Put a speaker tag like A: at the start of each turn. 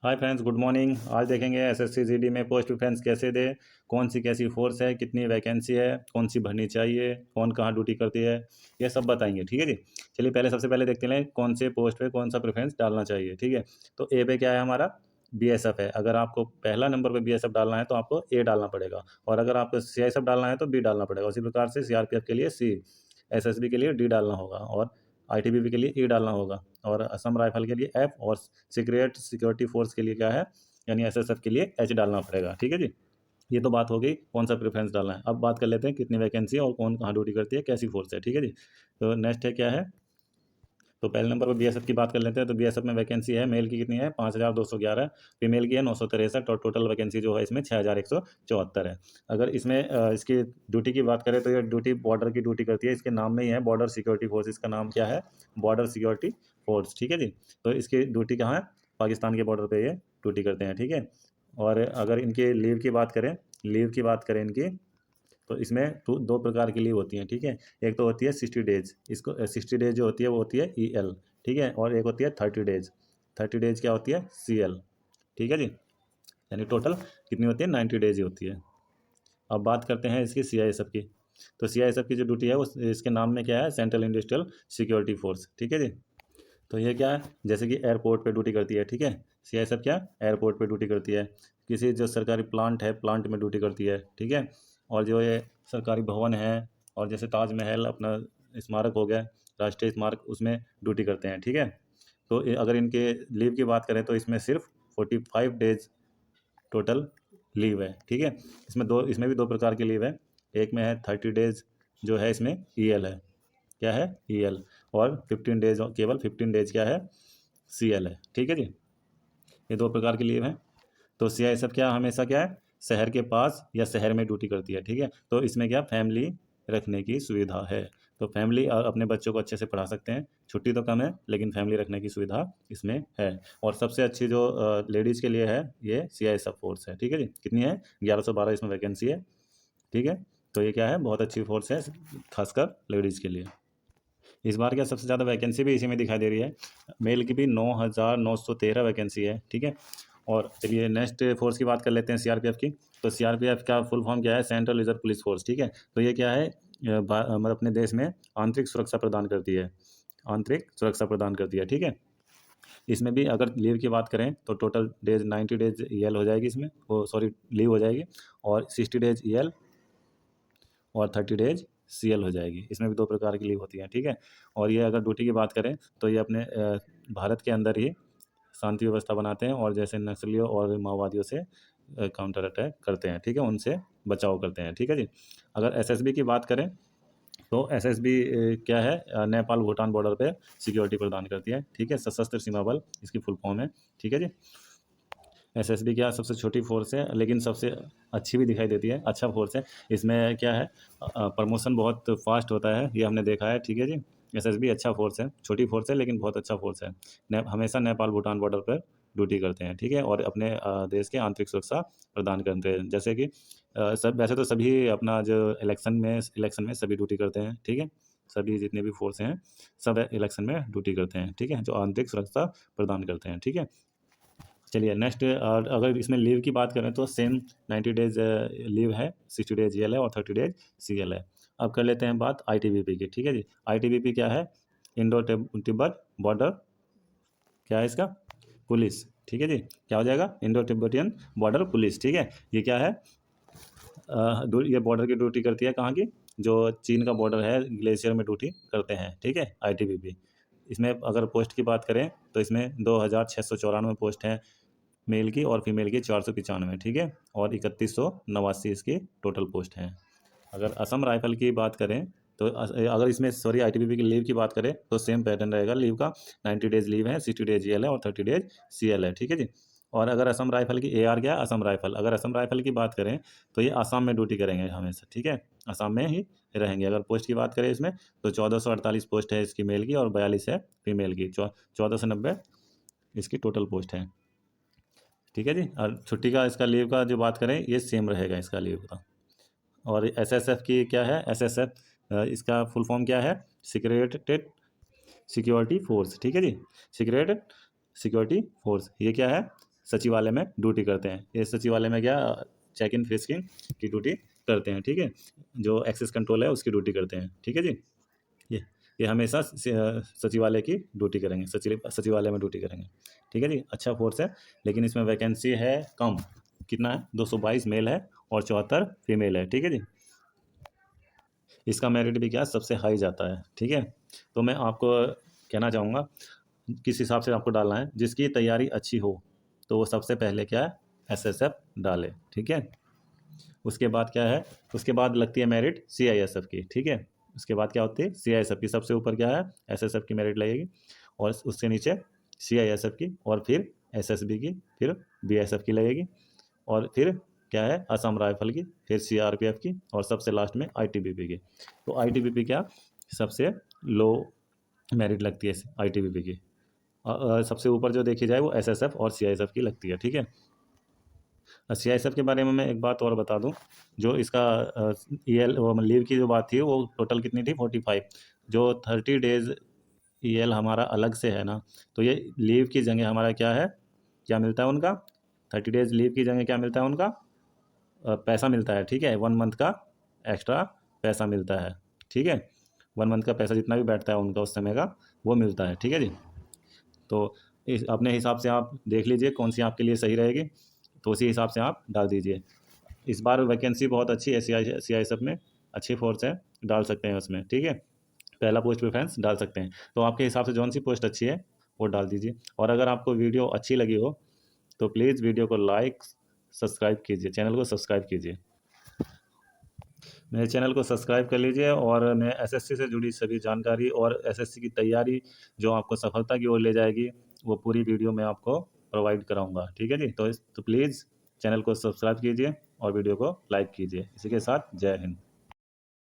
A: Hi friends, good morning. आज देखेंगे SSC GD में पोस्ट प्रेफरेंस कैसे दे, कौन सी कैसी फोर्स है, कितनी वैकेंसी है, कौन सी भरनी चाहिए, कौन कहाँ ड्यूटी करती है, ये सब बताएंगे। ठीक है जी। चलिए पहले सबसे पहले देखते हैं कौन से पोस्ट पे कौन सा प्रेफरेंस डालना चाहिए। ठीक है, तो ए पे क्या है हमारा, बीएसएफ है। अगर आपको पहला नंबर पे बीएसएफ डालना है तो आपको ए डालना पड़ेगा, और अगर आपको सीआईएसएफ डालना है तो बी डालना पड़ेगा। उसी प्रकार से सीआरपीएफ के लिए सी, एसएसबी के लिए डी डालना होगा, और आईटीबीपी के लिए ई डालना होगा, और असम राइफल के लिए एफ, और सीक्रेट सिक्योरिटी फोर्स के लिए क्या है, यानी एसएसएफ के लिए एच डालना पड़ेगा। ठीक है जी। ये तो बात हो गई कौन सा प्रेफरेंस डालना है। अब बात कर लेते हैं कितनी वैकेंसी है और कौन कहाँ ड्यूटी करती है, कैसी फोर्स है। ठीक है जी। तो नेक्स्ट है क्या है, तो पहले नंबर पर बीएसएफ की बात कर लेते हैं। तो बीएसएफ में वैकेंसी है, मेल की कितनी है 5211, फीमेल की है 963, और टोटल वैकेंसी जो है इसमें 6174 है। अगर इसमें इसकी ड्यूटी की बात करें तो ये ड्यूटी बॉर्डर की ड्यूटी करती है। इसके नाम में ही है बॉर्डर सिक्योरिटी फोर्स, इसका नाम क्या है, बॉर्डर सिक्योरिटी फोर्स। ठीक है जी। तो इसकी ड्यूटी कहाँ है, पाकिस्तान के बॉर्डर पर ये ड्यूटी करते हैं। ठीक है। और अगर इनके लीव की बात करें, इनकी, तो इसमें दो प्रकार की लीव होती हैं। ठीक है, एक तो होती है 60 डेज, इसको 60 डेज जो होती है वो होती है EL। ठीक है, और एक होती है 30 डेज। 30 डेज क्या होती है, CL। ठीक है जी। यानी टोटल कितनी होती है, 90 डेज ही होती है। अब बात करते हैं इसकी CISF की। तो CISF की जो ड्यूटी है वो इसके नाम में क्या है, सेंट्रल इंडस्ट्रियल सिक्योरिटी फोर्स। ठीक है जी। तो ये क्या है, जैसे कि एयरपोर्ट पे ड्यूटी करती है। ठीक है, CISF क्या, एयरपोर्ट पे ड्यूटी करती है। किसी जो सरकारी प्लांट है, प्लांट में ड्यूटी करती है। ठीक है, और जो ये सरकारी भवन है, और जैसे ताजमहल अपना स्मारक हो गया, राष्ट्रीय स्मारक, उसमें ड्यूटी करते हैं। ठीक है। तो अगर इनके लीव की बात करें तो इसमें सिर्फ 45 डेज टोटल लीव है। ठीक है, इसमें भी दो प्रकार की लीव है। एक में है 30 डेज, जो है इसमें EL है, क्या है, EL। और 15 डेज, केवल 15 डेज क्या है, CL है। ठीक है जी। ये दो प्रकार की लीव है। तो CISF क्या हमेशा क्या है, शहर के पास या शहर में ड्यूटी करती है। ठीक है, तो इसमें क्या, फैमिली रखने की सुविधा है। तो फैमिली और अपने बच्चों को अच्छे से पढ़ा सकते हैं। छुट्टी तो कम है लेकिन फैमिली रखने की सुविधा इसमें है। और सबसे अच्छी जो लेडीज़ के लिए है, ये CISF फोर्स है। ठीक है जी। कितनी है, 1112 इसमें वैकेंसी है। ठीक है, तो ये क्या है, बहुत अच्छी फोर्स है, खासकर लेडीज़ के लिए। इस बार क्या सबसे ज़्यादा वैकेंसी भी इसी में दिखाई दे रही है। मेल की भी 9913 वैकेंसी है। ठीक है। और चलिए नेक्स्ट फोर्स की बात कर लेते हैं, CRPF की। तो CRPF का फुल फॉर्म क्या है, सेंट्रल रिजर्व पुलिस फोर्स। ठीक है, तो ये क्या है, मतलब अपने देश में आंतरिक सुरक्षा प्रदान करती है, आंतरिक सुरक्षा प्रदान करती है। ठीक है, इसमें भी अगर लीव की बात करें तो टोटल डेज 90 डेज EL हो जाएगी, इसमें वो सॉरी लीव हो जाएगी, और 60 डेज EL और 30 डेज CL हो जाएगी। इसमें भी दो प्रकार की लीव होती हैं। ठीक है, और ये अगर ड्यूटी की बात करें तो ये अपने भारत के अंदर ही शांति व्यवस्था बनाते हैं, और जैसे नक्सलियों और माओवादियों से काउंटर अटैक करते हैं। ठीक है, उनसे बचाव करते हैं। ठीक है जी। अगर SSB की बात करें तो SSB क्या है, नेपाल भूटान बॉर्डर पे सिक्योरिटी प्रदान करती है। ठीक है, सशस्त्र सीमा बल इसकी फुल फॉर्म है। ठीक है जी। SSB क्या सबसे छोटी फोर्स है लेकिन सबसे अच्छी भी दिखाई देती है, अच्छा फोर्स है। इसमें क्या है, प्रमोशन बहुत फास्ट होता है, ये हमने देखा है। ठीक है जी। SSB अच्छा फोर्स है, छोटी फोर्स है लेकिन बहुत अच्छा फोर्स है। हमेशा नेपाल भूटान बॉर्डर पर ड्यूटी करते हैं। ठीक है, और अपने देश के आंतरिक सुरक्षा प्रदान करते हैं। जैसे कि सब वैसे तो सभी अपना जो इलेक्शन में सभी ड्यूटी करते हैं। ठीक है, सभी जितने भी फोर्स हैं सब इलेक्शन में ड्यूटी करते हैं। ठीक है, जो आंतरिक सुरक्षा प्रदान करते हैं। ठीक है, चलिए नेक्स्ट, अगर इसमें लीव की बात करें तो सेम 90 डेज लीव है, 60 डेज EL है, और 30 डेज CL है। अब कर लेते हैं बात ITBP की। ठीक है जी। ITBP क्या है, इंडो तिब्बत बॉर्डर, क्या है इसका, पुलिस। ठीक है जी, क्या हो जाएगा, इंडो तिब्बतियन बॉर्डर पुलिस। ठीक है, ये क्या है, ये बॉर्डर की ड्यूटी करती है, कहाँ की, जो चीन का बॉर्डर है, ग्लेशियर में ड्यूटी करते हैं। ठीक है, ITBP। इसमें अगर पोस्ट की बात करें तो इसमें 2694 पोस्ट हैं मेल की, और फीमेल की 495। ठीक है, और 3189 इसकी टोटल पोस्ट हैं। अगर असम राइफल की बात करें तो अगर इसमें सॉरी ITBP की लीव की बात करें तो सेम पैटर्न रहेगा लीव का, 90 डेज लीव है, 60 डेज EL है, और 30 डेज CL है। ठीक है जी। और अगर असम राइफल की AR क्या है, असम राइफल, अगर असम राइफल की बात करें तो ये आसाम में ड्यूटी करेंगे हमेशा। ठीक है, आसाम में ही रहेंगे। अगर पोस्ट की बात करें इसमें तो 1448 पोस्ट है इसकी मेल की, और 42 है फीमेल की, 1490 इसकी टोटल पोस्ट है। ठीक है जी। और छुट्टी का इसका लीव का जो बात करें, ये सेम रहेगा इसका लीव का। और SSF की क्या है, SSF इसका फुल फॉर्म क्या है, सीक्रेटेड सिक्योरिटी फोर्स। ठीक है जी, सीक्रेट सिक्योरिटी फोर्स, ये क्या है, सचिवालय में ड्यूटी करते हैं। ये सचिवालय में क्या, चेक इन फिशिंग की ड्यूटी करते हैं, ठीक है, जो एक्सेस कंट्रोल है उसकी ड्यूटी करते हैं, ठीक है जी। ये ये हमेशा सचिवालय की ड्यूटी करेंगे, सचिवालय में ड्यूटी करेंगे, ठीक है जी। अच्छा फोर्स है, लेकिन इसमें वैकेंसी है कम। कितना है, 222 मेल है और 74 फीमेल है, ठीक है जी। इसका मेरिट भी क्या सबसे हाई जाता है, ठीक है। तो मैं आपको कहना चाहूँगा किस हिसाब से आपको डालना है। जिसकी तैयारी अच्छी हो तो वो सबसे पहले क्या है, एसएसएफ डाले, ठीक है। उसके बाद क्या है, उसके बाद लगती है मेरिट सीआईएसएफ की, ठीक है। उसके बाद क्या होती है, सीआईएसएफ की। सबसे ऊपर क्या है, एसएसएफ की मेरिट लगेगी, और उससे नीचे सीआईएसएफ की, और फिर एसएसबी की, फिर बीएसएफ की लगेगी, और फिर क्या है, असम राइफल की, फिर सीआरपीएफ की, और सबसे लास्ट में आईटीबीपी की। तो आईटीबीपी क्या सबसे लो मेरिट लगती है आईटीबीपी की। सबसे ऊपर जो देखी जाए वो एसएसएफ और सीआईएसएफ की लगती है, ठीक है। सीआईएसएफ के बारे में मैं एक बात और बता दूं, जो इसका ईएल लीव की जो बात थी वो टोटल कितनी थी, 45। जो 30 डेज ईएल हमारा अलग से है ना, तो ये लीव की जगह हमारा क्या है, क्या मिलता है उनका, 30 डेज लीव की जगह क्या मिलता है उनका, पैसा मिलता है, ठीक है। 1 मंथ का एक्स्ट्रा पैसा मिलता है, ठीक है। 1 मंथ का पैसा जितना भी बैठता है उनका उस समय का, वो मिलता है, ठीक है जी। तो इस अपने हिसाब से आप देख लीजिए कौन सी आपके लिए सही रहेगी, तो उसी हिसाब से आप डाल दीजिए। इस बार वैकेंसी बहुत अच्छी है सीआईएसएफ में, अच्छी फोर्स है, डाल सकते हैं उसमें, ठीक है। पहला पोस्ट प्रेफरेंस डाल सकते हैं। तो आपके हिसाब से जौन सी पोस्ट अच्छी है वो डाल दीजिए। और अगर आपको वीडियो अच्छी लगी हो तो प्लीज़ वीडियो को लाइक सब्सक्राइब कीजिए, चैनल को सब्सक्राइब कीजिए, मेरे चैनल को सब्सक्राइब कर लीजिए। और मैं एसएससी से जुड़ी सभी जानकारी और एसएससी की तैयारी जो आपको सफलता की ओर ले जाएगी वो पूरी वीडियो में आपको प्रोवाइड कराऊंगा, ठीक है जी। तो प्लीज़ चैनल को सब्सक्राइब कीजिए और वीडियो को लाइक कीजिए। इसी के साथ जय हिंद।